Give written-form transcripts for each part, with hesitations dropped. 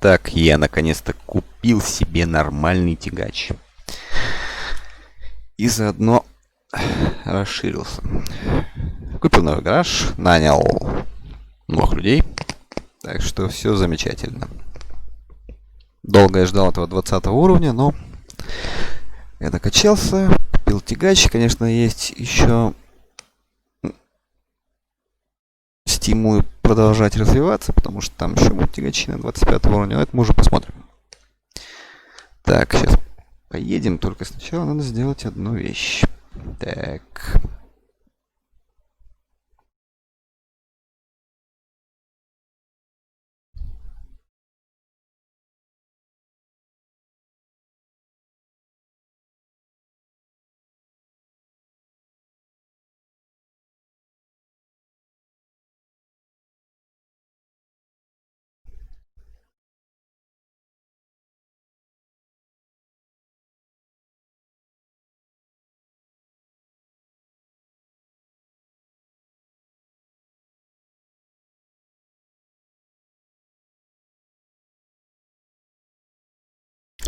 Итак, я наконец-то купил себе нормальный тягач. И заодно расширился. Купил новый гараж, нанял новых людей. Так что все замечательно. Долго я ждал этого 20 уровня, но я накачался, купил тягач. Конечно, есть еще стимулы продолжать развиваться, потому что там еще будут тягачи на 25 уровне, но это мы уже посмотрим. Так, сейчас поедем, только сначала надо сделать одну вещь. Так.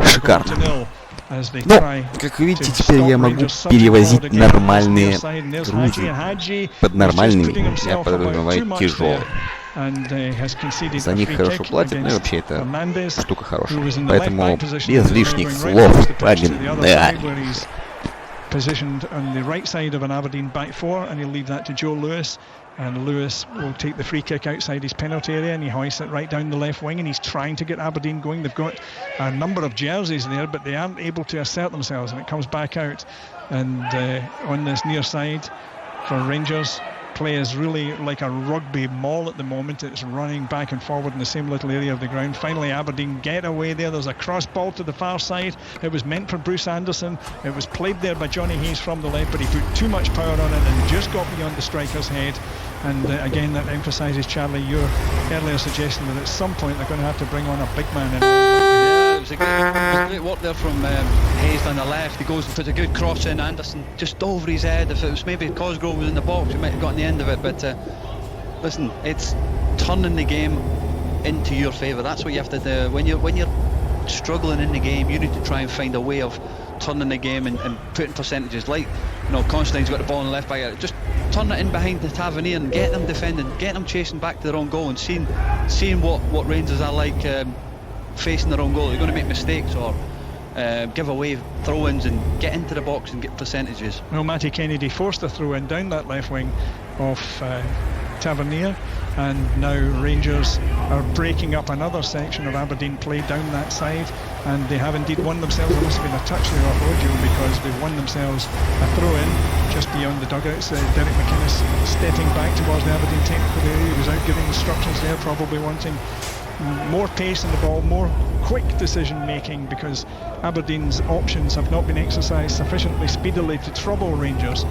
Шикарно. Ну, как вы видите, теперь я могу перевозить нормальные грузы. Под нормальными я подразумеваю тяжелые. За них хорошо платят, ну и вообще это штука хорошая. Поэтому без лишних слов погнали. Positioned on the right side of an Aberdeen back four, and he'll leave that to Joe Lewis. And Lewis will take the free kick outside his penalty area, and he hoists it right down the left wing, and he's trying to get Aberdeen going. They've got a number of jerseys there, but they aren't able to assert themselves, and it comes back out. And on this near side for Rangers, play is really like a rugby mall at the moment. It's running back and forward in the same little area of the ground. Finally, Aberdeen get away there. There's a cross ball to the far side. It was meant for Bruce Anderson. It was played there by Johnny Hayes from the left, but he put too much power on it and just got beyond the striker's head. And again, that emphasises, Charlie, your earlier suggestion that at some point they're going to have to bring on a big man in. Yeah, it was great work there from Hayes on the left. He goes and puts a good cross in. Anderson just over his head. If it was maybe Cosgrove was in the box, he might have gotten the end of it. But listen, it's turning the game into your favour. That's what you have to do. When you're struggling in the game, you need to try and find a way of turning the game and putting percentages. Like, you know, Constantine's got the ball on the left back. Just turn it in behind the Tavernier and get them defending, get them chasing back to their own goal, and seeing what Rangers are like facing their own goal. They're going to make mistakes or give away throw-ins and get into the box and get percentages. Well, Matty Kennedy forced a throw-in down that left wing of Tavernier, and now Rangers are breaking up another section of Aberdeen play down that side, and they have indeed won themselves. There must have been a touch there off Ojo, because they've won themselves a throw-in just beyond the dugouts. Derek McInnes stepping back towards the Aberdeen technical area. He was out giving instructions there, probably wanting more pace in the ball, more quick decision making, because Aberdeen's options have not been exercised sufficiently speedily to trouble Rangers.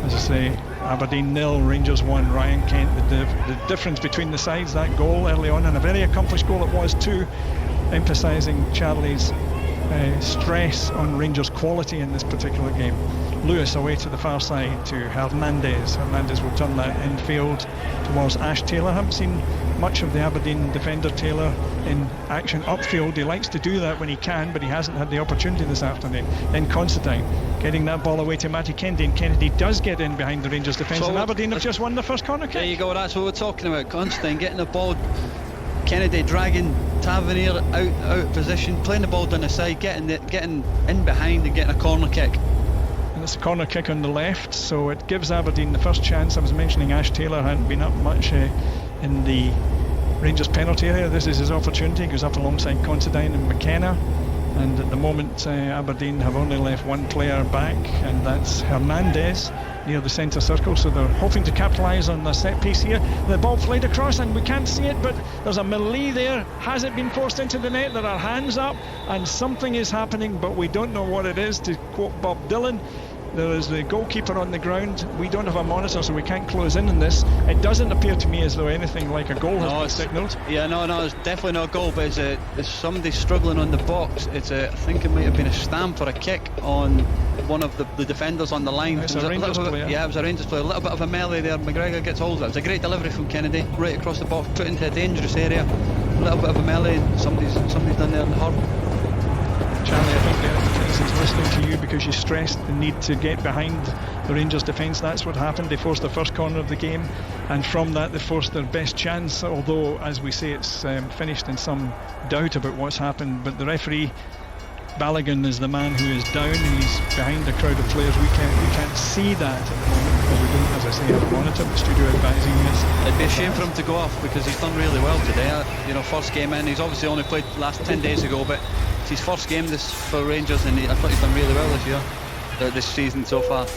As I say, Aberdeen 0, Rangers 1. Ryan Kent, the difference between the sides, that goal early on, and a very accomplished goal it was too, emphasising Charlie's stress on Rangers' quality in this particular game. Lewis away to the far side to Hernandez. Hernandez will turn that infield towards Ash Taylor. I haven't seen much of the Aberdeen defender Taylor in action upfield. He likes to do that when he can, but he hasn't had the opportunity this afternoon. Then Constantine getting that ball away to Matty Kennedy, and Kennedy does get in behind the Rangers defence, and Aberdeen have just won the first corner kick. There you go, that's what we're talking about. Constantine getting the ball, Kennedy dragging Tavernier out of position, playing the ball down the side, getting in behind and getting a corner kick. And it's a corner kick on the left, so it gives Aberdeen the first chance. I was mentioning Ash Taylor hadn't been up much in the Rangers penalty area. This is his opportunity. He goes up alongside Considine and McKenna, and at the moment Aberdeen have only left one player back, and that's Hernandez near the centre circle, so they're hoping to capitalise on the set piece here. The ball played across, and we can't see it, but there's a melee there. Has it been forced into the net? There are hands up, and something is happening, but we don't know what it is. To quote Bob Dylan, there is the goalkeeper on the ground. We don't have a monitor, so we can't close in on this. It doesn't appear to me as though anything like a goal has been signalled. Yeah, no, it's definitely not a goal, but it's somebody struggling on the box. I think it might have been a stamp or a kick on one of the defenders on the line. It's a Rangers player. Yeah, it was a Rangers player. A little bit of a melee there. McGregor gets hold of it. It was a great delivery from Kennedy, right across the box, put into a dangerous area. little bit of a melee and somebody's done there and hurt. Charlie, I think it's listening to you because you stressed the need to get behind the Rangers defence. That's what happened. They forced the first corner of the game, and from that they forced their best chance, although as we say it's finished in some doubt about what's happened. But the referee Balogun is the man who is down. He's behind a crowd of players. We can't see that at the moment because we don't, as I say, have a monitor. The studio advising us. It'd be a shame for him to go off because he's done really well today. First game in. He's obviously only played last 10 days ago, but it's his first game this for Rangers, and I thought he's done really well this year, this season so far.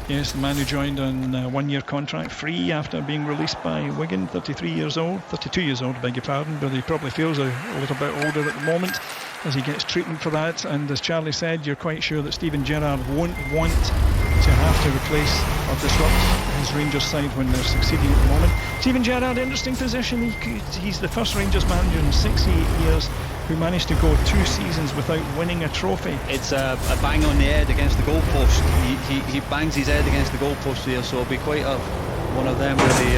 Yes, the man who joined on a one-year contract, free after being released by Wigan, 32 years old, beg your pardon, but he probably feels a little bit older at the moment as he gets treatment for that. And as Charlie said, you're quite sure that Steven Gerrard won't want to have to replace or disrupt his Rangers side when they're succeeding at the moment. Steven Gerrard, interesting position. He's the first Rangers manager in 68 years who managed to go 2 seasons without winning a trophy. It's a bang on the head against the goalpost. He bangs his head against the goalpost here, so it'll be quite one of them where they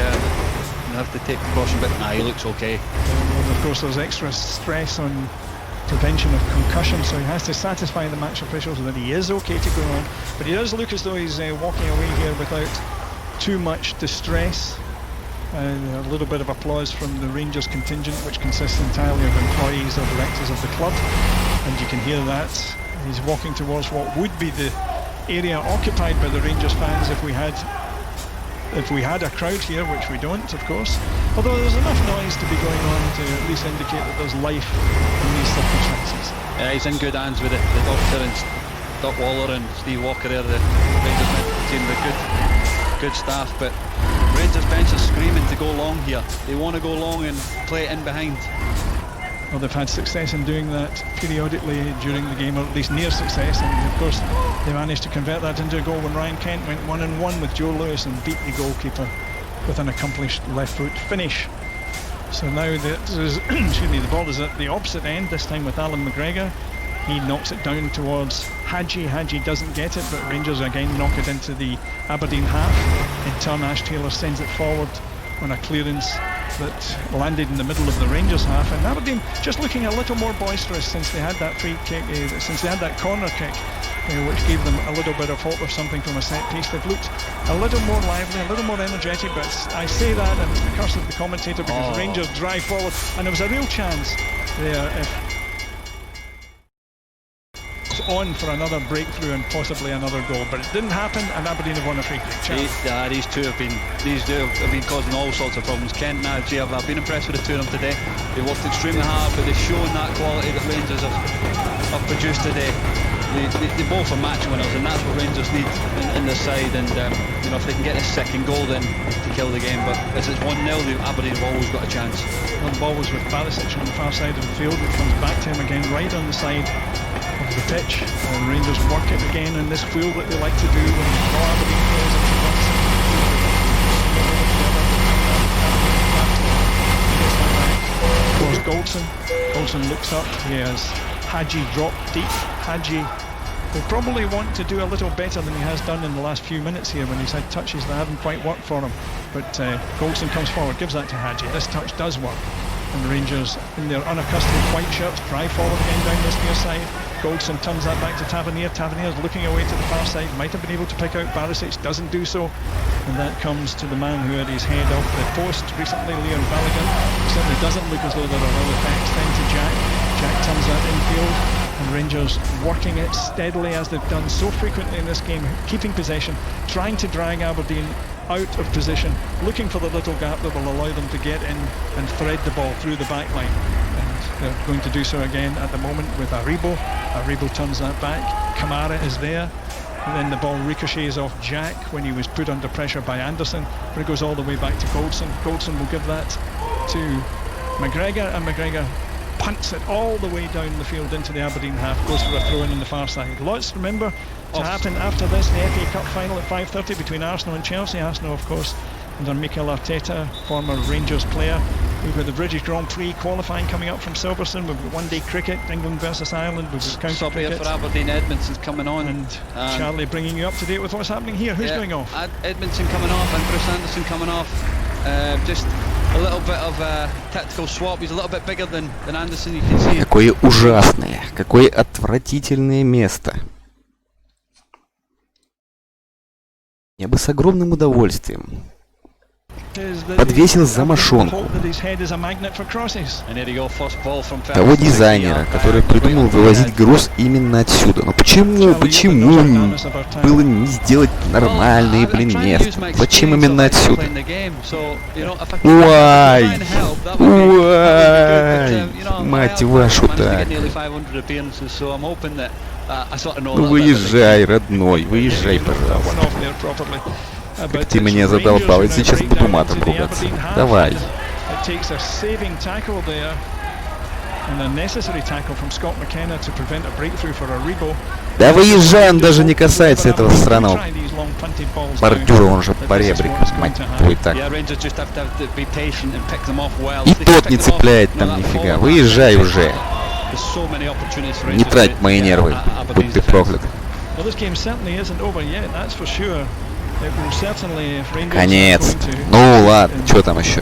have to take precaution, but he looks okay. And of course there's extra stress on prevention of concussion, so he has to satisfy the match officials that he is okay to go on, but he does look as though he's walking away here without too much distress. A little bit of applause from the Rangers contingent, which consists entirely of employees or directors of the club, and you can hear that. He's walking towards what would be the area occupied by the Rangers fans if we had a crowd here, which we don't, of course, although there's enough noise to be going on to at least indicate that there's life in these circumstances. Yeah, he's in good hands with it. The doctor and Doc Waller and Steve Walker there, the Rangers team, the good staff, but Rangers bench is screaming to go long here. They want to go long and play it in behind. Well, they've had success in doing that periodically during the game, or at least near success, and of course they managed to convert that into a goal when Ryan Kent went 1-on-1 with Joe Lewis and beat the goalkeeper with an accomplished left foot finish. So now the ball is at the opposite end, this time with Alan McGregor. He knocks it down towards Hadji. Hadji doesn't get it, but Rangers again knock it into the Aberdeen half. In turn, Ash Taylor sends it forward on a clearance that landed in the middle of the Rangers half, and Aberdeen just looking a little more boisterous since they had that free kick, since they had that corner kick, which gave them a little bit of hope or something from a set piece. They've looked a little more lively, a little more energetic, but I say that and it's the curse of the commentator because Rangers drive forward, and there was a real chance there if on for another breakthrough and possibly another goal, but it didn't happen, and Aberdeen have won a free kick. These two have been causing all sorts of problems. Kent and Hadji, I've been impressed with the two of them today. They worked extremely hard, but they've shown that quality that Rangers have produced today. They both are match winners, and that's what Rangers need in their side. And if they can get a second goal, then to kill the game. But as it's 1-0, Aberdeen have always got a chance. Well, the ball was with Barisic on the far side of the field. It comes back to him again, right on the side of the pitch, and Rangers work it again in this field that they like to do when all Aberdeen players are together. Towards Goldson looks up. He has Hadji dropped deep. Hadji will probably want to do a little better than he has done in the last few minutes here when he's had touches that haven't quite worked for him, but Goldson comes forward, gives that to Hadji. This touch does work, and the Rangers in their unaccustomed white shirts drive forward again down this near side. Goldson turns that back to Tavernier. Tavernier looking away to the far side, might have been able to pick out Barisic, doesn't do so, and that comes to the man who had his head off the post recently, Leon Balogun. Certainly doesn't look as though there are other effects. Then to Jack. Jack turns that infield, and Rangers working it steadily as they've done so frequently in this game, keeping possession, trying to drag Aberdeen out of position, looking for the little gap that will allow them to get in and thread the ball through the back line. And they're going to do so again at the moment with Aribo. Aribo turns that back. Kamara is there. And then the ball ricochets off Jack when he was put under pressure by Anderson, but it goes all the way back to Goldson. Goldson will give that to McGregor, and McGregor punts it all the way down the field into the Aberdeen half, goes for a throw-in on the far side. Lots, remember, to happen after this, the FA Cup final at 5:30 between Arsenal and Chelsea. Arsenal, of course, under Mikel Arteta, former Rangers player. We've got the British Grand Prix qualifying coming up from Silverstone. We've got one-day cricket, England versus Ireland. We've got county cricket. For Aberdeen, Edmondson's coming on. And Charlie bringing you up to date with what's happening here. Who's going off? Edmondson coming off and Bruce Anderson coming off. Just a little bit of a tactical swap. He's a little bit bigger than Anderson, you can see. Какое ужасное, какое отвратительное место. Я бы с огромным удовольствием подвесил замашонку того дизайнера, который придумал вывозить груз именно отсюда. Но почему было не сделать нормальные, место? Зачем именно отсюда? Уай! Мать вашу так! Ну выезжай, родной, выезжай, пожалуйста. Как ты меня задолбал, и сейчас буду матом ругаться. Давай. Да выезжай, он даже не касается этого сраного бордюра, он же поребрик, мать твой так. И тот не цепляет там нифига. Выезжай уже. Не трать мои нервы, будь ты проклят. Конец. Ну ладно, что там еще?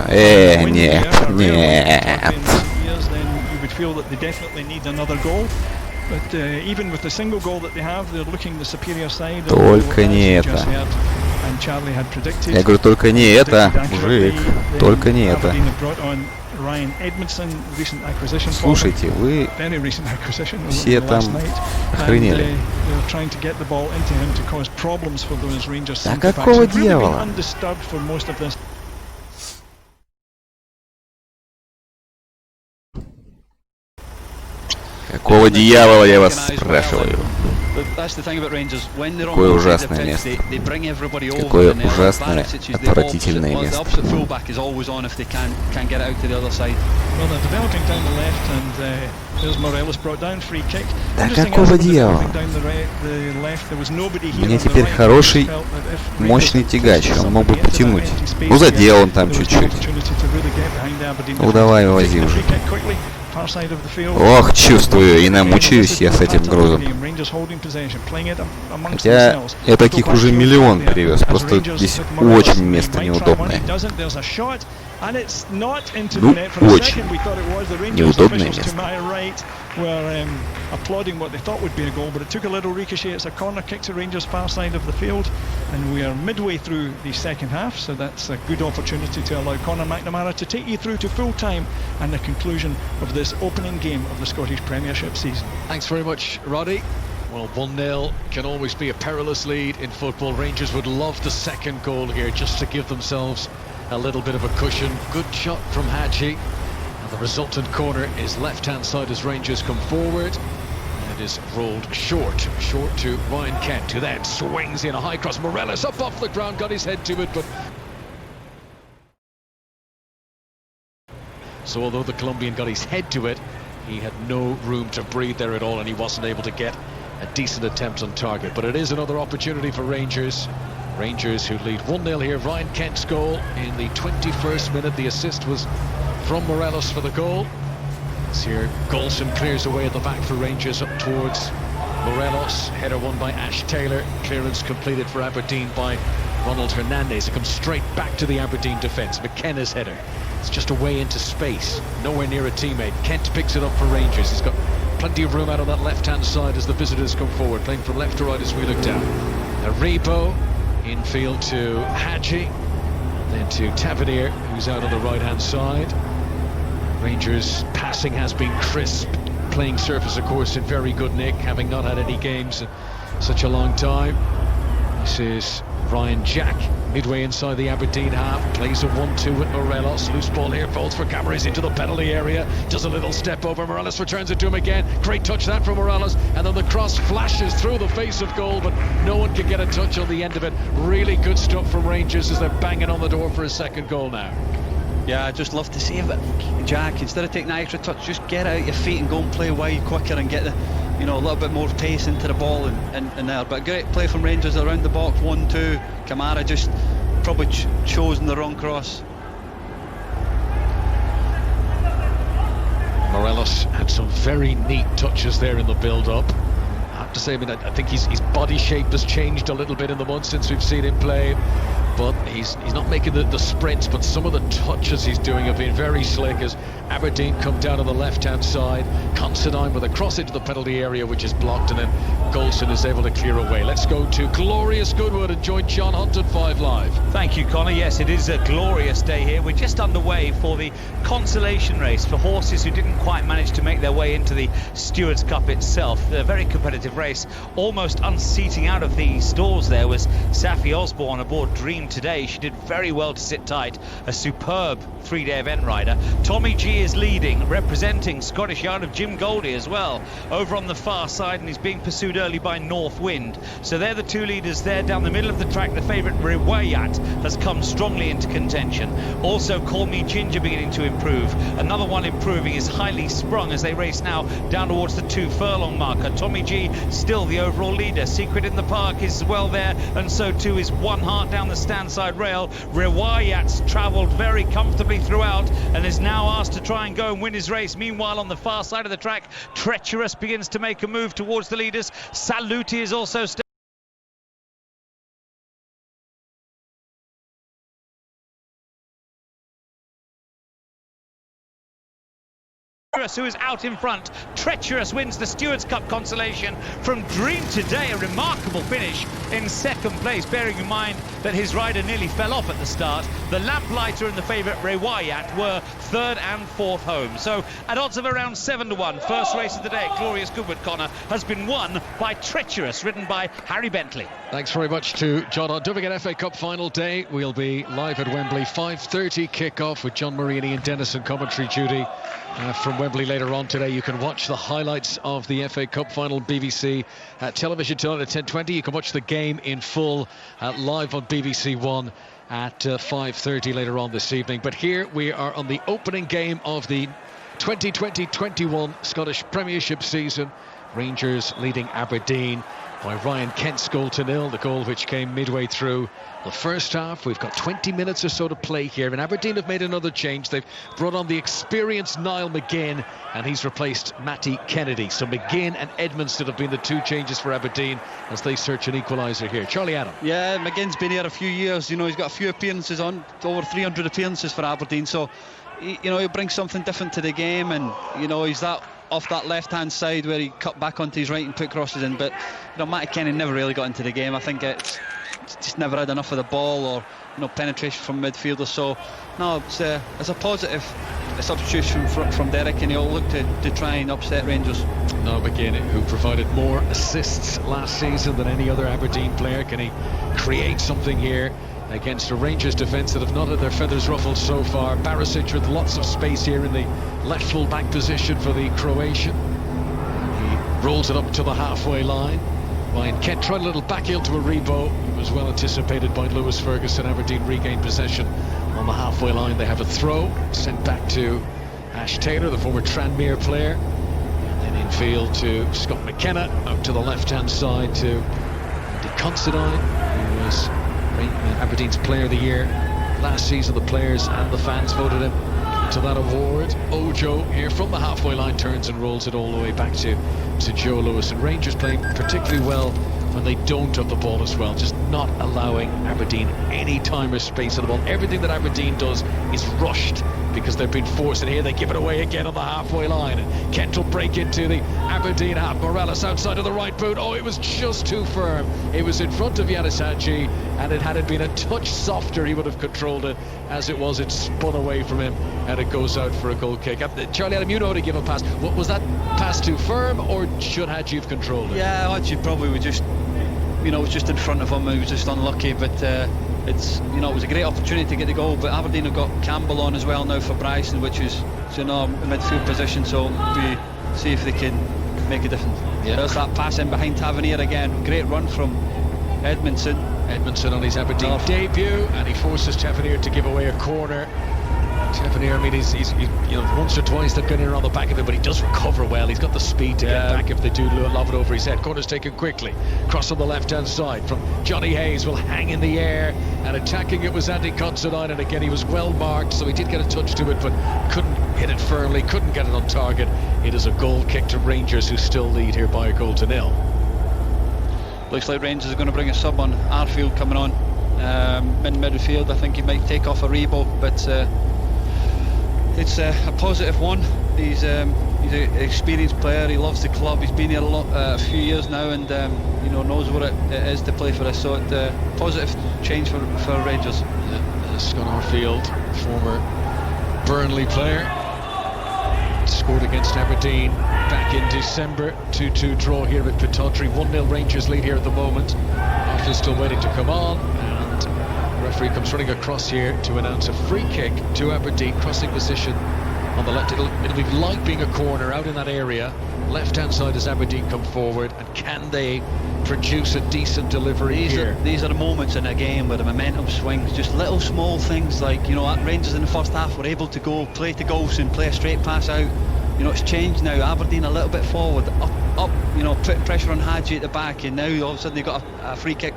Нет, нет. Только не это. Я говорю, только не это, мужик. Только не это. Слушайте, вы все там охренели. Да какого дьявола? Какого дьявола, я вас спрашиваю? Какое ужасное место. Какое ужасное, отвратительное место. Да какого дьявола? У меня теперь хороший, мощный тягач, он мог бы потянуть. Ну задел он там чуть-чуть. Ну давай, вози уже. Ох, чувствую, и намучаюсь я с этим грузом. Хотя я таких уже миллион привез, просто здесь очень место неудобное. Ну, очень неудобное место. Applauding what they thought would be a goal, but it took a little ricochet. It's a corner kick to Rangers' far side of the field, and we are midway through the second half, so that's a good opportunity to allow Conor McNamara to take you through to full time and the conclusion of this opening game of the Scottish Premiership season. Thanks very much, Roddy. Well, 1-0 can always be a perilous lead in football. Rangers would love the second goal here just to give themselves a little bit of a cushion. Good shot from Hadji. The resultant corner is left-hand side as Rangers come forward. And it is rolled short to Ryan Kent, who then swings in a high cross. Morelos up off the ground, got his head to it, but... So although the Colombian got his head to it, he had no room to breathe there at all, and he wasn't able to get a decent attempt on target. But it is another opportunity for Rangers. Rangers who lead 1-0 here. Ryan Kent's goal in the 21st minute. The assist was from Morelos for the goal. As here, Golson clears away at the back for Rangers up towards Morelos. Header won by Ash Taylor. Clearance completed for Aberdeen by Ronald Hernandez. It comes straight back to the Aberdeen defence. McKenna's header. It's just away into space. Nowhere near a teammate. Kent picks it up for Rangers. He's got plenty of room out on that left-hand side as the visitors come forward. Playing from left to right as we look down. Aribo infield to Hadji. Then to Tavernier, who's out on the right-hand side. Rangers' passing has been crisp. Playing surface, of course, in very good nick, having not had any games in such a long time. This is Ryan Jack, midway inside the Aberdeen half. Plays a 1-2 with Morelos. Loose ball here, falls for Cameras into the penalty area. Does a little step over. Morelos returns it to him again. Great touch that from Morelos. And then the cross flashes through the face of goal, but no one can get a touch on the end of it. Really good stuff from Rangers as they're banging on the door for a second goal now. Yeah, I'd just love to save it, Jack. Instead of taking the extra touch, just get out your feet and go and play wide quicker and get the, you know, a little bit more pace into the ball and there. But great play from Rangers around the box, 1-2. Kamara just probably chosen the wrong cross. Morelos had some very neat touches there in the build-up. I have to say, I think his body shape has changed a little bit in the months since we've seen him play. but he's not making the sprints, but some of the touches he's doing have been very slick as Aberdeen come down on the left-hand side. Considine with a cross into the penalty area, which is blocked, and then Goldson is able to clear away. Let's go to glorious Goodwood and join John Hunt at 5 Live. Thank you, Connor. Yes, it is a glorious day here. We're just underway for the consolation race for horses who didn't quite manage to make their way into the Stewards Cup itself. A very competitive race. Almost unseating out of the stalls there was Safi Osborne aboard Dream Today. She did very well to sit tight. A superb 3-day event rider. Tommy G is leading, representing Scottish Yard of Jim Goldie as well, over on the far side, and he's being pursued early by North Wind. So they're the two leaders there. Down the middle of the track, the favourite Riwayat has come strongly into contention. Also Call Me Ginger beginning to improve. Another one improving is Highly Sprung as they race now down towards the 2 furlong marker. Tommy G still the overall leader. Secret in the Park is well there, and so too is One Heart down the stand side rail. Riwayat's travelled very comfortably throughout and is now asked to try and go and win his race. Meanwhile, on the far side of the track, Treacherous begins to make a move towards the leaders. Saluti is also who is out in front. Treacherous wins the Stewards Cup consolation from Dream Today. A remarkable finish in second place, bearing in mind that his rider nearly fell off at the start. The Lamplighter and the favourite Riwayat were 3rd and 4th home. So at odds of around 7-1, first race of the day at Glorious Goodwood, Connor, has been won by Treacherous, ridden by Harry Bentley. Thanks very much to John. Don't forget FA Cup final day. We'll be live at Wembley, 5:30 kick-off with John Murray and Ian Dennis and commentary duty from Wembley later on today. You can watch the highlights of the FA Cup final on BBC television tonight at 10:20. You can watch the game in full live on BBC One at 5:30 later on this evening. But here we are on the opening game of the 2020-21 Scottish Premiership season. Rangers leading Aberdeen by Ryan Kent's goal to 0, the goal which came midway through the first half. We've got 20 minutes or so to play here, and Aberdeen have made another change. They've brought on the experienced Niall McGinn, and he's replaced Matty Kennedy. So McGinn and Edmondson have been the two changes for Aberdeen as they search an equaliser here. Charlie Adam. Yeah, McGinn's been here a few years. You know, he's got a few appearances on, over 300 appearances for Aberdeen. So, you know, he brings something different to the game, and, you know, he's that off that left-hand side where he cut back onto his right and put crosses in. But, you know, Matty Kennedy never really got into the game. I think it's just never had enough of the ball, or, you know, penetration from midfielders. So no, it's a positive substitution from Derek, and he'll look to try and upset Rangers. Niall McGinn, who provided more assists last season than any other Aberdeen player, can he create something here against a Rangers defence that have not had their feathers ruffled so far? Barisic with lots of space here in the left full back position for the Croatian. He rolls it up to the halfway line. Ryan Kent tried a little back heel to Aribo. It was well anticipated by Lewis Ferguson. Aberdeen regained possession on the halfway line. They have a throw sent back to Ash Taylor, the former Tranmere player. And then infield to Scott McKenna, out to the left-hand side to Andy Considine, who was Aberdeen's Player of the Year last season. The players and the fans voted him to that award. Ojo here from the halfway line turns and rolls it all the way back to Joe Lewis. And Rangers playing particularly well when they don't have the ball as well, just not allowing Aberdeen any time or space on the ball. Everything that Aberdeen does is rushed because they've been forced, and here they give it away again on the halfway line, and Kent will break into the Aberdeen half. Morales outside of the right boot. Oh, it was just too firm. It was in front of Yanis Hadji, and had it been a touch softer, he would have controlled it. As it was, it spun away from him, and it goes out for a goal kick. Charlie Adam, you know how to give a pass. Was that pass too firm, or should Hadji have controlled it? Yeah, Hadji probably was just, you know, was just in front of him. He was just unlucky, but it's, you know, it was a great opportunity to get the goal. But Aberdeen have got Campbell on as well now for Bryson, which is, you know, a midfield position. So we see if they can make a difference. Yeah. There's that pass in behind Tavernier again. Great run from Edmondson. Edmondson on his Aberdeen debut, and he forces Tavernier to give away a corner. Tavernier, I mean, he's you know, once or twice they've been in around the back of him, but he does recover well. He's got the speed to get back if they do lob it over his head. Corner's taken quickly. Cross on the left-hand side from Johnny Hayes, will hang in the air, and attacking it was Andy Considine, and again he was well marked, so he did get a touch to it, but couldn't hit it firmly, couldn't get it on target. It is a goal kick to Rangers, who still lead here by a goal to 0. Looks like Rangers are going to bring a sub on. Arfield coming on. in midfield. I think he might take off Aribo, but it's a positive one. He's an experienced player. He loves the club. He's been here a few years now, and knows what it is to play for us. So it's a positive change for Rangers. Scott Arfield, former Burnley player, scored against Aberdeen back in December. 2-2 draw here at Pittodrie. 1-0 Rangers lead here at the moment. Arfield still waiting to come on, and the referee comes running across here to announce a free kick to Aberdeen, crossing position on the left. It'll be like being a corner out in that area. Left hand side as Aberdeen come forward, and can they produce a decent delivery here? These are the moments in a game where the momentum swings. Just little small things like, Rangers in the first half were able to play to Golson, play a straight pass out. It's changed now. Aberdeen a little bit forward, up, putting pressure on Hadji at the back, and now all of a sudden they've got a free kick,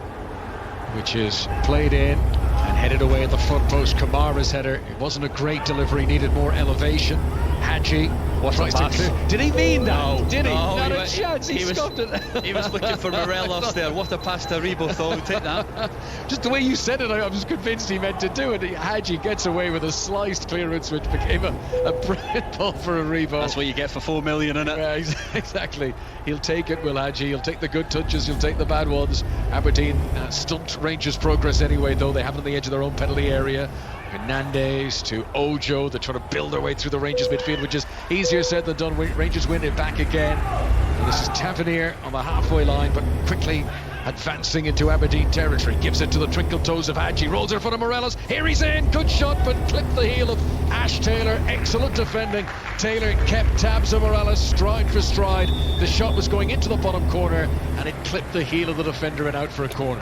which is played in and headed away at the front post. Kamara's header, it wasn't a great delivery, needed more elevation. Hadji tries to clear. Did he mean that? No, did he? No, Not a chance. He scuffed it. He was looking for Morelos there. What a pass to Aribo, thought. Take that. Just the way you said it, I was convinced he meant to do it. Hadji gets away with a sliced clearance, which became a brilliant ball for Aribo. That's what you get for $4 million, isn't it? Yeah, exactly. He'll take it, Will Hadji. He'll take the good touches, he'll take the bad ones. Aberdeen stunt Rangers' progress anyway, though. They have it on the edge of their own penalty area. Hernandez to Ojo. They're trying to build their way through the Rangers midfield, which is easier said than done. Rangers win it back again. And this is Tavernier on the halfway line, but quickly advancing into Aberdeen territory. Gives it to the twinkle toes of Hadji. Rolls it in front of Morelos. Here he's in. Good shot, but clipped the heel of Ash Taylor. Excellent defending. Taylor kept tabs of Morelos, stride for stride. The shot was going into the bottom corner, and it clipped the heel of the defender and out for a corner.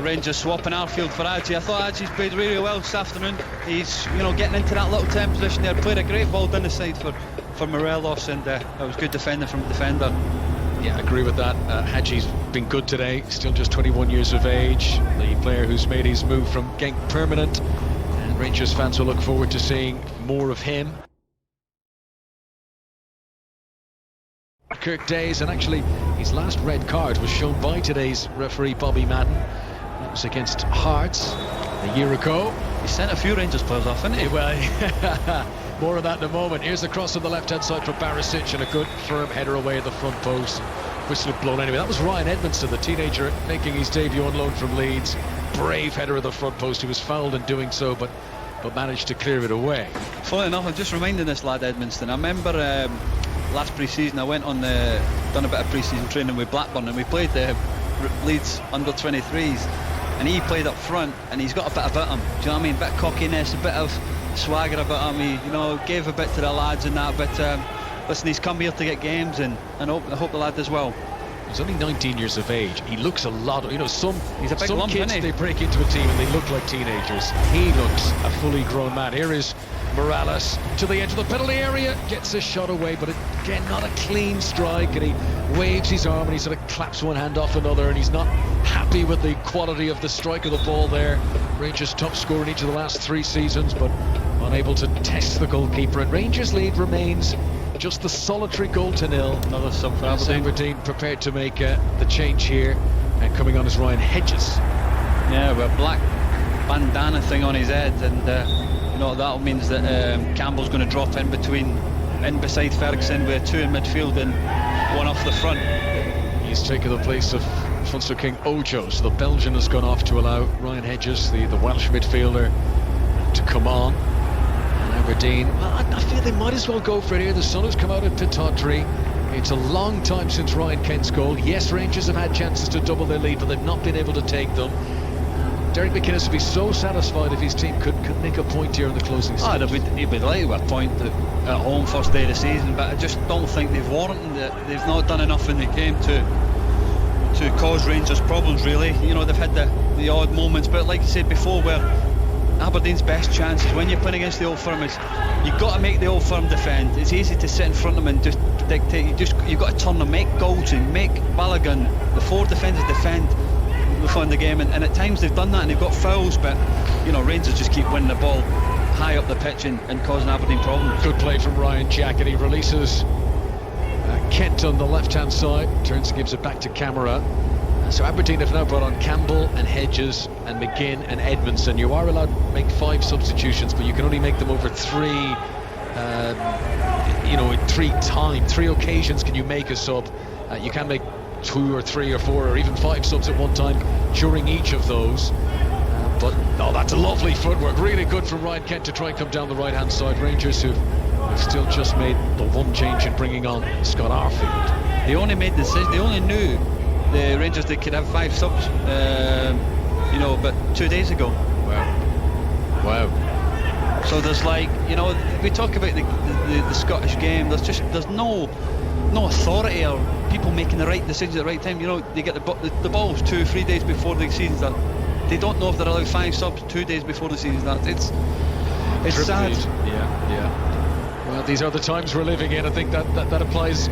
Rangers swapping Arfield for Hadji. I thought Hadji's played really well this afternoon. He's getting into that little 10 position there. Played a great ball down the side for Morelos, and it was good defending from the defender. Yeah, I agree with that. Hadji's been good today, still just 21 years of age. The player who's made his move from Genk permanent, and Rangers fans will look forward to seeing more of him. Kirk Days, and actually his last red card was shown by today's referee Bobby Madden. That was against Hearts a year ago. He sent a few Rangers players off, didn't he? Well, more of that in a moment. Here's the cross on the left hand side for Barisic, and a good firm header away at the front post. Whistle blown anyway. That was Ryan Edmondson, the teenager making his debut on loan from Leeds. Brave header at the front post. He was fouled in doing so, but managed to clear it away. Funny enough, I'm just reminding this lad Edmondson. I remember last pre-season I went on done a bit of pre-season training with Blackburn, and we played the Leeds under 23s, and he played up front, and he's got a bit about him. Do you know what I mean? A bit of cockiness, a bit of swagger about him. He gave a bit to the lads and that, but listen, he's come here to get games, and I hope the lad does well. He's only 19 years of age. He looks a lot. He's a big lump, kids, they break into a team and they look like teenagers. He looks a fully grown man. Here is Morales to the edge of the penalty area, gets a shot away, but again, not a clean strike, and he waves his arm and he sort of claps one hand off another, and he's not happy with the quality of the strike of the ball there. Rangers top scorer in each of the last 3 seasons, but unable to test the goalkeeper, and Rangers lead remains just the solitary goal to nil. Another sub for Aberdeen prepared to make the change here, and coming on is Ryan Hedges. Yeah, with a black bandana thing on his head, and that means that Campbell's going to drop in beside Ferguson with 2 in midfield and 1 off the front. He's taken the place of Alfonso King Ojo, so the Belgian has gone off to allow Ryan Hedges, the Welsh midfielder, to come on. Aberdeen, well, I feel they might as well go for it here. The sun has come out at Pittodrie. It's a long time since Ryan Kent's goal. Yes, Rangers have had chances to double their lead, but they've not been able to take them. Derek McInnes would be so satisfied if his team could make a point here in the closing stage. He'd be delighted with a point at home first day of the season, but I just don't think they've warranted it. They've not done enough in the game to cause Rangers problems, really. They've had the odd moments, but like you said before, where Aberdeen's best chance is when you're playing against the Old Firm, is you've got to make the Old Firm defend. It's easy to sit in front of them and just dictate. You've got to turn them, make Goldson, make Balogun, the 4 defenders defend before the game, and at times they've done that and they've got fouls, but Rangers just keep winning the ball high up the pitch and causing Aberdeen problems. Good play from Ryan Jack, and he releases Kent on the left hand side, turns and gives it back to Camara. So Aberdeen have now brought on Campbell and Hedges and McGinn and Edmondson. You are allowed to make 5 substitutions, but you can only make them over 3, in 3 occasions can you make a sub. You can make 2 or 3 or 4 or even 5 subs at one time during each of those. But that's a lovely footwork, really good from Ryan Kent to try and come down the right-hand side. Rangers who've still just made the one change in bringing on Scott Arfield. They only made the decision, they only knew the Rangers they could have 5 subs, but 2 days ago. Wow. So there's we talk about the Scottish game. There's no authority or people making the right decisions at the right time. They get the balls 2 or 3 days before the season starts. They don't know if they're allowed 5 subs 2 days before the season starts. It's sad. Yeah. Well, these are the times we're living in. I think that applies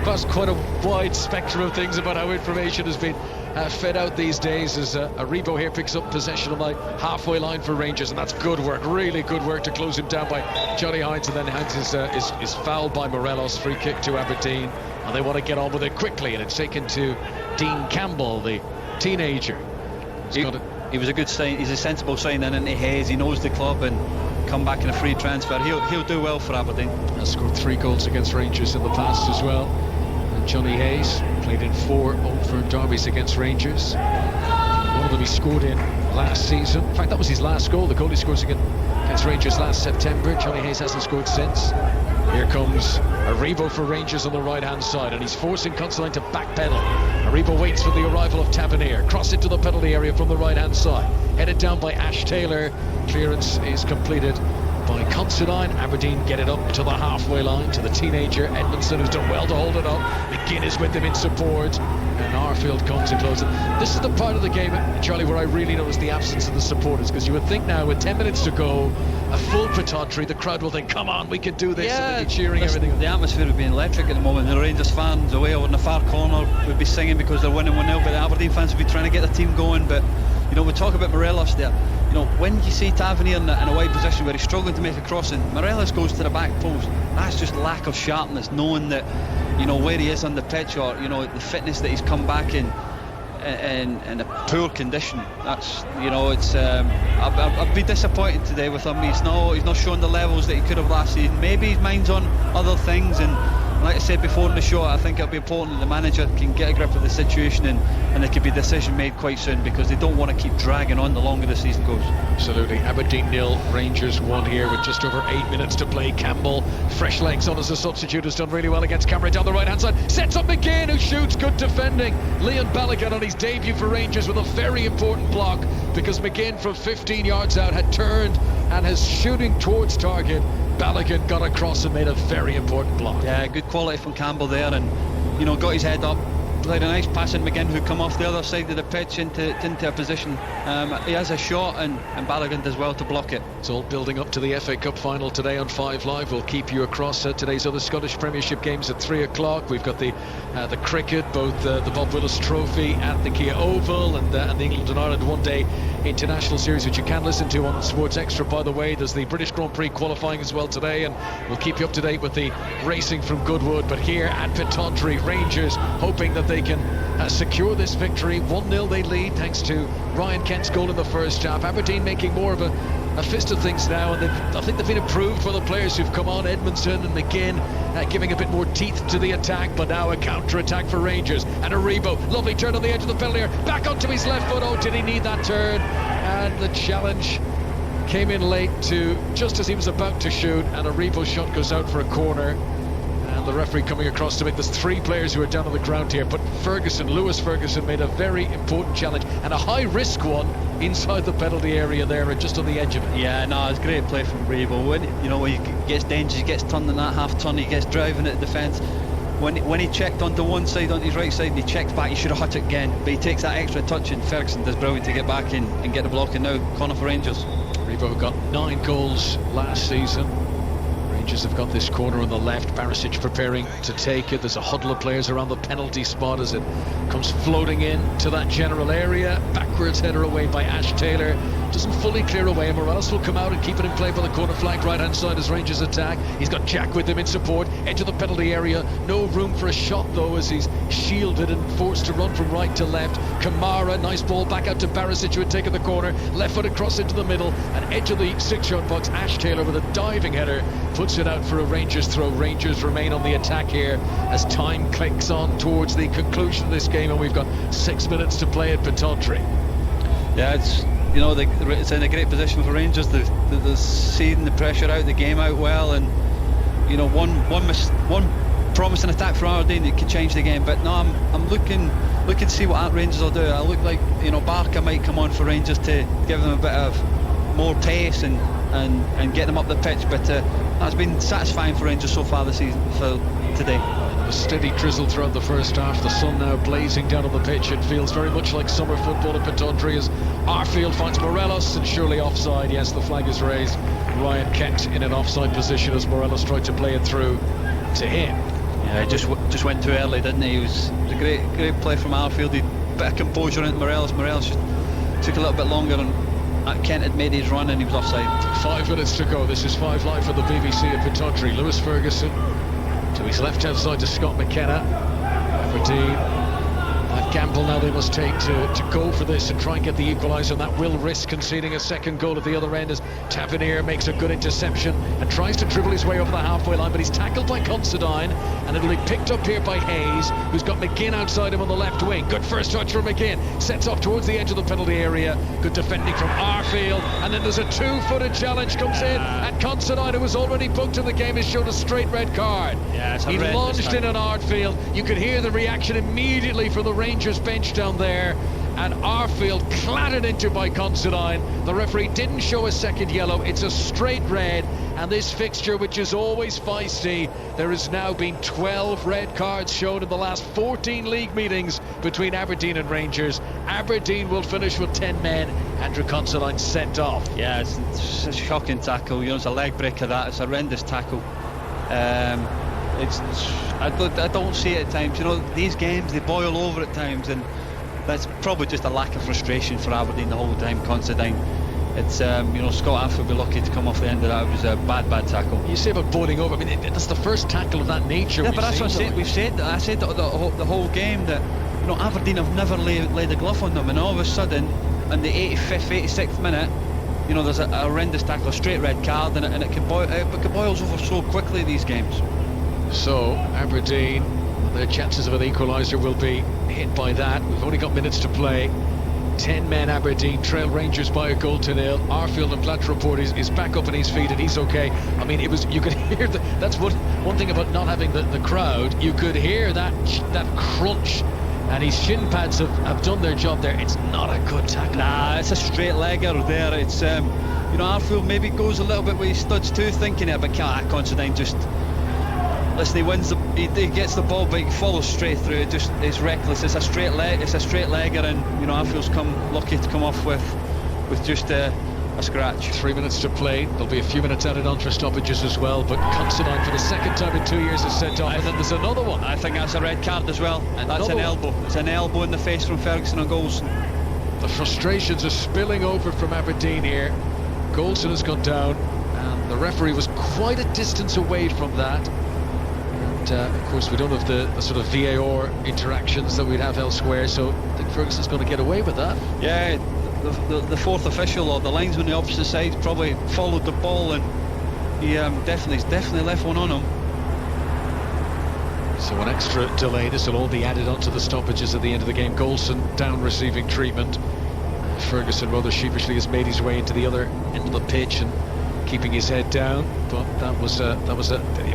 across quite a wide spectrum of things about how information has been fed out these days. As Aribo here picks up possession on the halfway line for Rangers, and that's good work, really good work to close him down by Johnny Hines, and then Hines is fouled by Morelos. Free kick to Aberdeen, and they want to get on with it quickly, and it's taken to Dean Campbell, the teenager. He was a good sign. He's a sensible signing into Hayes. He knows the club and come back in a free transfer. He'll do well for Aberdeen. Has scored 3 goals against Rangers in the past as well. And Johnny Hayes played in 4 Old Firm derbies against Rangers. One of them he scored in last season. In fact, that was his last goal. The goal he scores against Rangers last September. Johnny Hayes hasn't scored since. Here comes Aribo for Rangers on the right-hand side, and he's forcing Considine to backpedal. Aribo waits for the arrival of Tavernier. Cross into the penalty area from the right-hand side. Headed down by Ash Taylor. Clearance is completed by Considine. Aberdeen get it up to the halfway line to the teenager Edmondson, who's done well to hold it up. McGinn is with them in support, and Arfield comes and closes. This is the part of the game, Charlie, where I really notice the absence of the supporters, because you would think now with 10 minutes to go, a full Pittodrie, the crowd will think, come on, we can do this, and they'll be cheering everything. The atmosphere would be electric at the moment. The Rangers fans away over in the far corner would be singing because they're winning 1-0, but the Aberdeen fans would be trying to get their team going. But we talk about Morelos there. When you see Tavernier in a wide position where he's struggling to make a crossing, Morelos goes to the back post. That's just lack of sharpness, knowing that where he is on the pitch, or the fitness that he's come back in a poor condition. That's it's I'd be disappointed today with him. He's not showing the levels that he could have last season. Maybe his mind's on other things, and like I said before in the show, I think it'll be important that the manager can get a grip of the situation, and there could be a decision made quite soon, because they don't want to keep dragging on the longer the season goes. Absolutely. Aberdeen 0, Rangers 1 here with just over 8 minutes to play. Campbell, fresh legs on as a substitute, has done really well against Cameron down the right hand side. Sets up McGinn, who shoots, good defending. Leon Balogun on his debut for Rangers with a very important block, because McGinn from 15 yards out had turned and is shooting towards target. Balogun got across and made a very important block. Yeah, good quality from Campbell there, and got his head up, played a nice pass in McGinn, who come off the other side of the pitch into a position. He has a shot, and Balogun does well to block it. It's all building up to the FA Cup final today on 5 Live. We'll keep you across today's other Scottish Premiership games at 3 o'clock. We've got the cricket, both the Bob Willis Trophy at the Kia Oval, and the England and Ireland one-day international series, which you can listen to on Sports Extra, by the way. There's the British Grand Prix qualifying as well today, and we'll keep you up to date with the racing from Goodwood. But here at Pittodrie, Rangers hoping that they can secure this victory. 1-0 they lead thanks to Ryan Kent's goal in the first half. Aberdeen making more of a fist of things now, and I think they've been improved for the players who've come on. Edmondson and McGinn giving a bit more teeth to the attack, but now a counter-attack for Rangers. And Aribo, lovely turn on the edge of the penalty area, back onto his left foot. Oh, did he need that turn? And the challenge came in late to just as he was about to shoot, and Aribo's shot goes out for a corner. And the referee coming across to make, there's 3 players who are down on the ground here, but Lewis Ferguson made a very important challenge, and a high-risk one inside the penalty area there, and just on the edge of it. Yeah, no, it's great play from Aribo. When he gets dangerous, he gets turned in that half turn, he gets driving at the defence. When he checked onto one side, onto his right side, and he checked back, he should have hit it again, but he takes that extra touch, and Ferguson does brilliant to get back in and get the block, and now corner for Rangers. Aribo got 9 goals last season. Rangers Rangers have got this corner on the left. Barisic preparing to take it. There's a huddle of players around the penalty spot as it comes floating in to that general area. Backwards header away by Ash Taylor. Doesn't fully clear away, and Morelos will come out and keep it in play by the corner flag, right hand side as Rangers attack. He's got Jack with him in support, edge of the penalty area. No room for a shot though, as he's shielded and forced to run from right to left. Kamara, nice ball back out to Barisic, who had taken the corner. Left footed cross into the middle, and edge of the 6-yard box. Ash Taylor with a diving header puts it out for a Rangers throw. Rangers remain on the attack here as time clicks on towards the conclusion of this game, and we've got 6 minutes to play at Pittodrie. Yeah, it's, you know, it's in a great position for Rangers. They're seeing the pressure out, the game out well, and you know, one promising attack for Aberdeen that could change the game. But no, I'm looking to see what Rangers will do. I look like, you know, Barker might come on for Rangers to give them a bit of more pace and get them up the pitch. But that's been satisfying for Rangers so far this season, for today. A steady drizzle throughout the first half. The sun now blazing down on the pitch. It feels very much like summer football at Pittodrie as Arfield finds Morelos, and surely offside. Yes, the flag is raised. Ryan Kent in an offside position as Morelos tried to play it through to him. Yeah, he just went too early, didn't he? It was a great play from Arfield. He bit of composure into Morelos. Morelos just took a little bit longer, and Kent had made his run and he was offside. 5 minutes to go. This is 5 Live for the BBC at Pittodrie. Lewis Ferguson to his left-hand side to Scott McKenna. Aberdeen, that gamble now they must take to go for this and try and get the equaliser, and that will risk conceding a second goal at the other end as Tavernier makes a good interception and tries to dribble his way over the halfway line, but he's tackled by Considine, and it'll be picked up here by Hayes, who's got McGinn outside him on the left wing. Good first touch from McGinn, sets off towards the edge of the penalty area. Good defending from Arfield, and then there's a two-footed challenge comes in, and Considine, who was already booked in the game, is shown a straight red card. Yeah, he lunged in on Arfield. You could hear the reaction immediately from the Rangers bench down there, and Arfield clattered into by Considine. The referee didn't show a second yellow. It's a straight red, and this fixture, which is always feisty, there has now been 12 red cards shown in the last 14 league meetings between Aberdeen and Rangers. Aberdeen will finish with 10 men. Andrew Considine sent off. Yeah, it's a shocking tackle. You know, it's a leg breaker. That it's a horrendous tackle. I don't see it at times. You know, these games, they boil over at times, and that's probably just a lack of frustration for Aberdeen the whole time. Considine, it's you know, Scott Arfield will be lucky to come off the end of that. It was a bad tackle. You say about boiling over. I mean, that's the first tackle of that nature. Yeah, but that's what I said. We've said that. I said the whole game that, you know, Aberdeen have never laid a glove on them, and all of a sudden, in the 85th, 86th minute, you know, there's a horrendous tackle, a straight red card, and it can boils over so quickly, these games. So Aberdeen, their chances of an equaliser will be hit by that. We've only got minutes to play. 10 men Aberdeen trail Rangers by a goal to nil. Arfield, and Platt report is back up on his feet and he's okay. I mean, you could hear that's one thing about not having the crowd. You could hear that crunch, and his shin pads have done their job there. It's not a good tackle. Nah, it's a straight legger there. It's you know, Arfield maybe goes a little bit with his studs too, thinking it, but Considine just, listen, he gets the ball, but he follows straight through. It just is reckless. It's a straight legger, and you know, Arfield's lucky to come off with just a scratch. 3 minutes to play. There'll be a few minutes added on for stoppages as well, but Considine for the second time in 2 years is sent off, and then there's another one. I think that's a red card as well. That's an elbow. It's an elbow in the face from Ferguson on Golson. The frustrations are spilling over from Aberdeen here. Golson has gone down, and the referee was quite a distance away from that. Of course, we don't have the sort of VAR interactions that we'd have elsewhere, so I think Ferguson's going to get away with that. Yeah, the fourth official, or the linesman on the opposite side, probably followed the ball, and he definitely left one on him. So an extra delay. This will all be added onto the stoppages at the end of the game. Golson down receiving treatment. Ferguson rather sheepishly has made his way into the other end of the pitch and keeping his head down, but that was I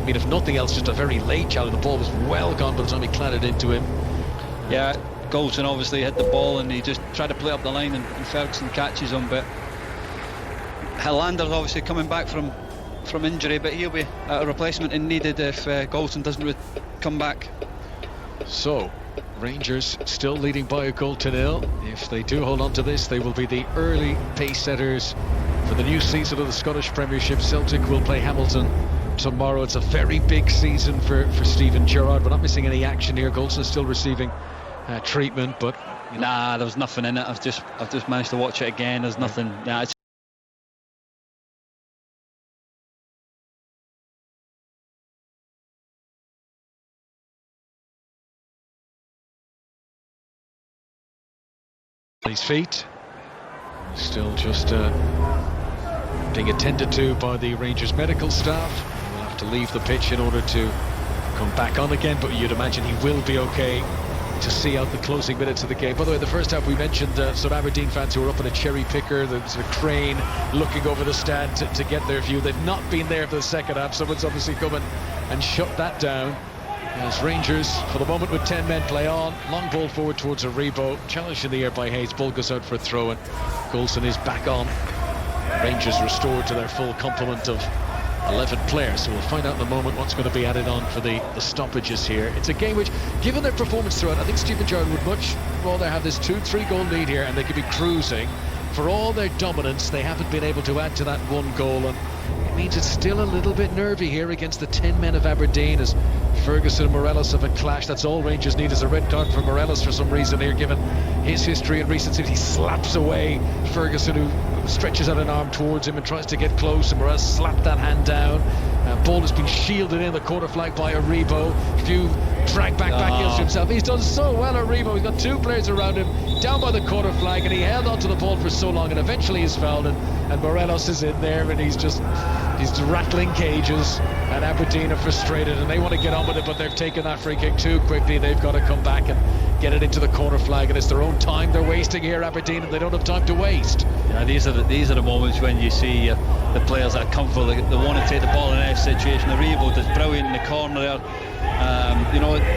mean, if nothing else, just a very late challenge. The ball was well gone by the time he clattered into him. Yeah, Golson obviously hit the ball and he just tried to play up the line, and Ferguson catches him, but Hillander's obviously coming back from injury, but he'll be a replacement and needed if Golson doesn't come back. So Rangers still leading by a goal to nil. If they do hold on to this, they will be the early pace setters for the new season of the Scottish Premiership. Celtic will play Hamilton tomorrow. It's a very big season for Steven Gerrard. We're not missing any action here. Goldson still receiving treatment, but nah, there was nothing in it. I've just managed to watch it again. There's nothing. Nah, it's his feet. Still just being attended to by the Rangers medical staff. He'll have to leave the pitch in order to come back on again, but you'd imagine he will be okay to see out the closing minutes of the game. By the way, the first half we mentioned some Aberdeen fans who were up in a cherry picker. There was a crane looking over the stand to get their view. They've not been there for the second half. Someone's obviously come and shut that down. As Rangers, for the moment, with 10 men play on. Long ball forward towards Aribo. Challenged in the air by Hayes. Ball goes out for a throw, and Goldson is back on. Rangers restored to their full complement of 11 players. So we'll find out in a moment what's going to be added on for the stoppages here. It's a game which, given their performance throughout, I think Steven Gerrard would much rather have this 2-3 goal lead here, and they could be cruising. For all their dominance, they haven't been able to add to that one goal, and it means it's still a little bit nervy here against the 10 men of Aberdeen, as Ferguson and Morelos have a clash. That's all Rangers need, is a red card for Morelos for some reason here, given his history in recent seasons. He slaps away Ferguson, who stretches out an arm towards him and tries to get close, and Morelos slapped that hand down. Ball has been shielded in the corner flag by Aribo. Few drag back heels to himself. He's done so well, Aribo. He's got two players around him down by the corner flag, and he held onto the ball for so long, and eventually he's fouled, and Morelos is in there, and he's rattling cages, and Aberdeen are frustrated and they want to get on with it, but they've taken that free kick too quickly. They've got to come back and get it into the corner flag, and it's their own time they're wasting here, Aberdeen, and they don't have time to waste. Yeah, these are the moments when you see the players that are comfortable. They want to take the ball in any situation. Aribo does brilliant in the corner there.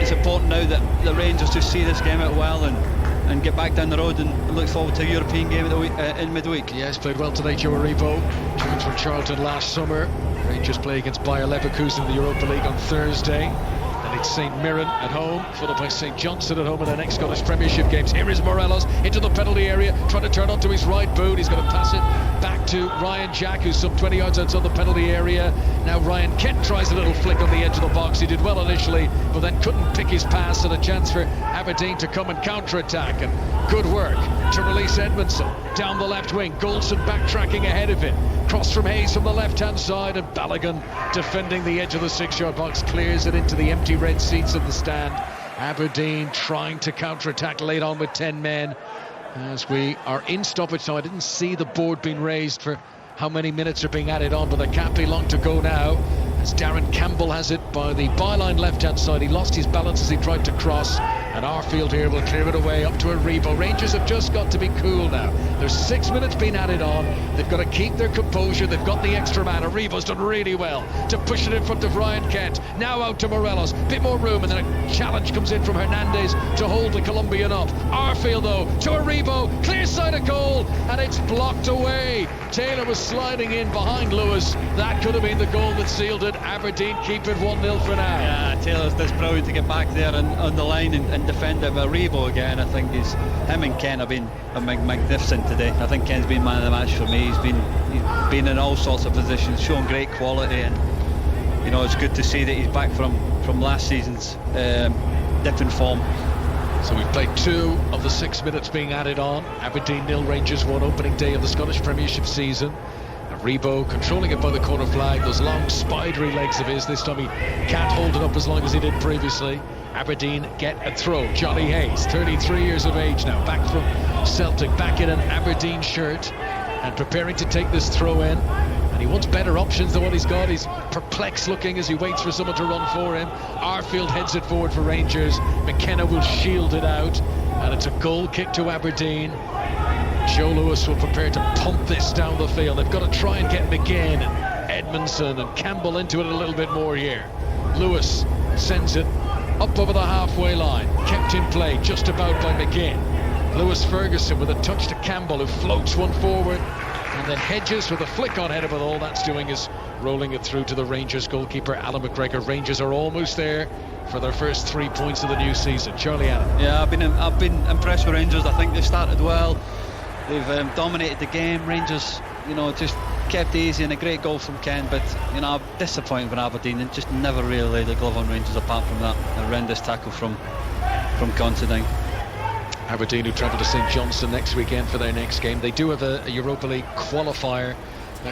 It's important now that the Rangers just see this game out well and get back down the road and look forward to a European game in midweek. Yes, played well today, Joe Aribo. Joined from Charlton last summer. Rangers play against Bayer Leverkusen in the Europa League on Thursday. Then it's St Mirren at home, followed by St Johnstone at home in the next Scottish Premiership games. Here is Morelos into the penalty area, trying to turn onto his right boot. He's going to pass it back to Ryan Jack, who's some 20 yards outside the penalty area. Now Ryan Kent tries a little flick on the edge of the box. He did well initially, but then couldn't pick his pass, and a chance for Aberdeen to come and counter-attack. And good work to release Edmondson down the left wing. Goldson backtracking ahead of him. Cross from Hayes from the left-hand side, and Balogun defending the edge of the 6-yard box, clears it into the empty red seats of the stand. Aberdeen trying to counter-attack late on with 10 men. As we are in stoppage time, I didn't see the board being raised for how many minutes are being added on, but there can't be long to go now, as Darren Campbell has it by the byline left-hand side. He lost his balance as he tried to cross, and Arfield here will clear it away up to Aribo. Rangers have just got to be cool now. There's 6 minutes being added on. They've got to keep their composure. They've got the extra man. Aribo's done really well to push it in front of Ryan Kent. Now out to Morelos. Bit more room, and then a challenge comes in from Hernandez to hold the Colombian up. Arfield though to Aribo, clear side of goal, and it's blocked away. Taylor was sliding in behind Lewis. That could have been the goal that sealed it. Aberdeen keep it 1-0 for now. Yeah, Taylor's just brilliant to get back there and on the line and defend it. But Aribo again, I think him and Ken have been magnificent today. I think Ken's been man of the match for me. He's been in all sorts of positions, shown great quality, and it's good to see that he's back from last season's different form. So we've played 2 of the 6 minutes being added on. Aberdeen 0, Rangers 1, opening day of the Scottish Premiership season. Aribo controlling it by the corner flag. Those long spidery legs of his. This time he can't hold it up as long as he did previously. Aberdeen get a throw. Johnny Hayes, 33 years of age now, back from Celtic, back in an Aberdeen shirt and preparing to take this throw in. And he wants better options than what he's got. He's perplexed looking as he waits for someone to run for him. Arfield heads it forward for Rangers. McKenna will shield it out, and it's a goal kick to Aberdeen. Joe Lewis will prepare to pump this down the field. They've got to try and get McGinn and Edmondson and Campbell into it a little bit more here. Lewis sends it up over the halfway line, kept in play just about by McGinn. Lewis Ferguson with a touch to Campbell, who floats one forward, and then Hedges with a flick on header, but all that's doing is rolling it through to the Rangers goalkeeper Alan McGregor. Rangers are almost there for their first 3 points of the new season. Charlie Allen. Yeah, I've been impressed with Rangers. I think they started well. They've dominated the game. Rangers, just kept easy and a great goal from Kent, but you know, disappointing for Aberdeen and just never really laid a glove on Rangers apart from that horrendous tackle from Considine. Aberdeen, who travel to St Johnstone next weekend for their next game. They do have a Europa League qualifier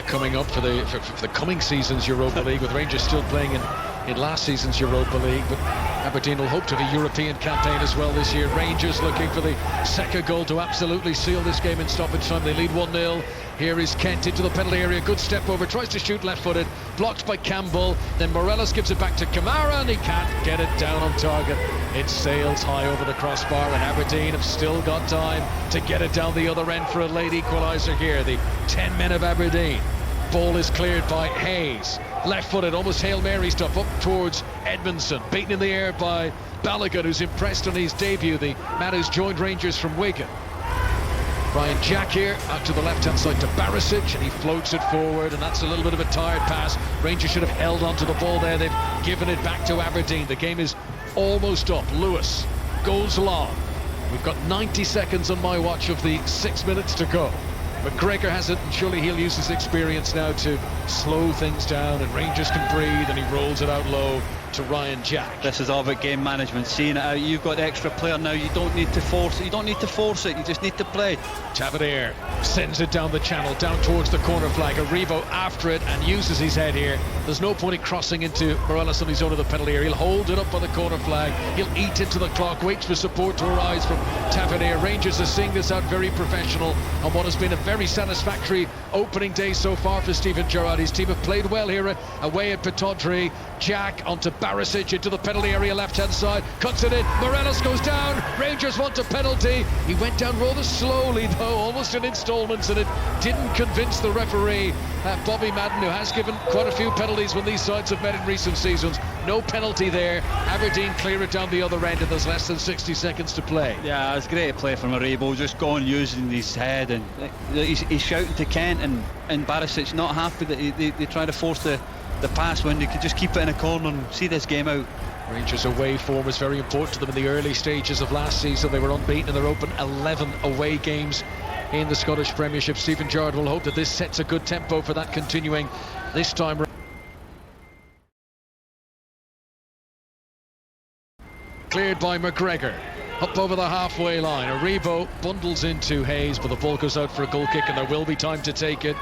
coming up for the coming season's Europa League, with Rangers still playing in last season's Europa League, but Aberdeen will hope to have a European campaign as well this year. Rangers looking for the second goal to absolutely seal this game in stoppage time. They lead 1-0. Here is Kent into the penalty area, good step over, tries to shoot left-footed, blocked by Campbell, then Morelos gives it back to Kamara and he can't get it down on target. It sails high over the crossbar and Aberdeen have still got time to get it down the other end for a late equaliser here. The 10 men of Aberdeen. Ball is cleared by Hayes, left-footed, almost Hail Mary stuff up towards Edmondson, beaten in the air by Balogun, who's impressed on his debut, the man who's joined Rangers from Wigan. Ryan Jack here out to the left-hand side to Barisic, and he floats it forward, and that's a little bit of a tired pass. Rangers should have held on to the ball there. They've given it back to Aberdeen. The game is almost up. Lewis goes long. We've got 90 seconds on my watch of the 6 minutes to go. McGregor has it, and surely he'll use his experience now to slow things down, and Rangers can breathe, and he rolls it out low to Ryan Jack. This is all about game management, seeing it out. You've got the extra player now, you don't need to force it, you just need to play. Tavernier sends it down the channel, down towards the corner flag. Aribo after it and uses his head here. There's no point in crossing into Morelos on his own of the penalty area. He'll hold it up by the corner flag, he'll eat into the clock, waits for support to arise from Tavernier. Rangers are seeing this out very professional on what has been a very satisfactory opening day so far for Steven Gerrard. His team have played well here away at Pittodrie. Jack onto Barisic into the penalty area, left-hand side, cuts it in, Morelos goes down, Rangers want a penalty. He went down rather slowly though, almost in instalments, and it didn't convince the referee, Bobby Madden, who has given quite a few penalties when these sides have met in recent seasons. No penalty there. Aberdeen clear it down the other end, and there's less than 60 seconds to play. Yeah, it's great play from Aribo, just going using his head, and he's shouting to Kent, and Barisic not happy that they try to force the pass when they could just keep it in a corner and see this game out. Rangers away form was very important to them in the early stages of last season. They were unbeaten in their open 11 away games in the Scottish Premiership. Steven Gerrard will hope that this sets a good tempo for that continuing this time. Cleared by McGregor, up over the halfway line. Aribo bundles into Hayes, but the ball goes out for a goal kick, and there will be time to take it.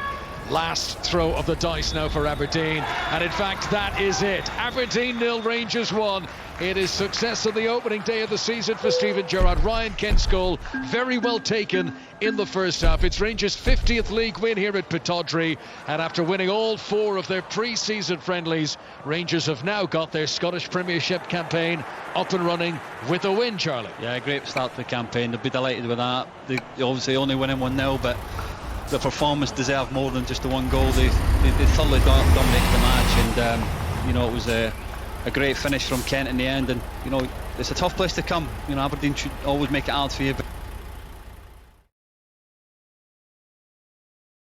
Last throw of the dice now for Aberdeen, and in fact that is it. Aberdeen 0, Rangers 1. It is success on the opening day of the season for Steven Gerrard. Ryan Kent's goal, very well taken in the first half. It's Rangers' 50th league win here at Pittodrie, and after winning all 4 of their pre-season friendlies, Rangers have now got their Scottish Premiership campaign up and running with a win, Charlie. Yeah, great start to the campaign. They'll be delighted with that. They obviously only winning 1-0, but the performance deserved more than just the one goal. They thoroughly dominated the match, and you know, it was a great finish from Kent in the end. And you know, it's a tough place to come. You know, Aberdeen should always make it hard for you, but